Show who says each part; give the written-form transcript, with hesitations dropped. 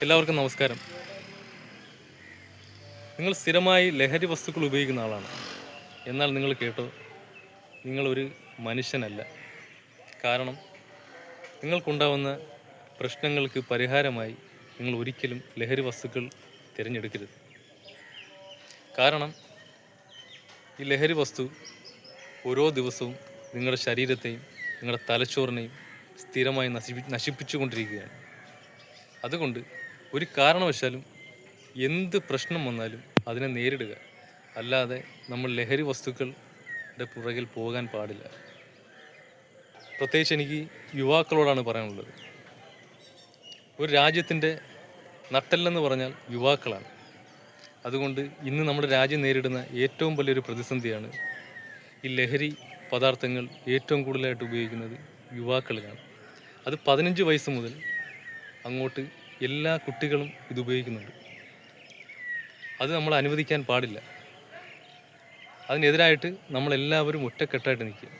Speaker 1: എല്ലാവർക്കും നമസ്കാരം. നിങ്ങൾ സ്ഥിരമായി ലഹരി വസ്തുക്കൾ ഉപയോഗിക്കുന്ന ആളാണ്. എന്നാൽ നിങ്ങൾ കേട്ടോ, നിങ്ങളൊരു മനുഷ്യനല്ല. കാരണം നിങ്ങൾക്കുണ്ടാവുന്ന പ്രശ്നങ്ങൾക്ക് പരിഹാരമായി നിങ്ങൾ ഒരിക്കലും ലഹരി വസ്തുക്കൾ തിരഞ്ഞെടുക്കരുത്. കാരണം ഈ ലഹരി വസ്തു ഓരോ ദിവസവും നിങ്ങളുടെ ശരീരത്തെയും നിങ്ങളുടെ തലച്ചോറിനെയും സ്ഥിരമായി നശിപ്പിച്ചുകൊണ്ടിരിക്കുകയാണ്. അതുകൊണ്ട് ഒരു കാരണവശാലും എന്ത് പ്രശ്നം വന്നാലും അതിനെ നേരിടുക, അല്ലാതെ നമ്മൾ ലഹരി വസ്തുക്കളുടെ പുറകിൽ പോകാൻ പാടില്ല. പ്രത്യേകിച്ച് എനിക്ക് യുവാക്കളോടാണ് പറയാനുള്ളത്. ഒരു രാജ്യത്തിൻ്റെ നട്ടെല്ലെന്ന് പറഞ്ഞാൽ യുവാക്കളാണ്. അതുകൊണ്ട് ഇന്ന് നമ്മുടെ രാജ്യം നേരിടുന്ന ഏറ്റവും വലിയൊരു പ്രതിസന്ധിയാണ് ഈ ലഹരി പദാർത്ഥങ്ങൾ ഏറ്റവും കൂടുതലായിട്ട് ഉപയോഗിക്കുന്നത് യുവാക്കളിലാണ്. അത് 15 വയസ്സ് മുതൽ അങ്ങോട്ട് എല്ലാ കുട്ടികളും ഇത് ഉപയോഗിക്കുന്നുണ്ട്. അത് നമ്മൾ അനുവദിക്കാൻ പാടില്ല. അതിനെതിരായിട്ട് നമ്മളെല്ലാവരും ഒറ്റക്കെട്ടായിട്ട് നിൽക്കുക.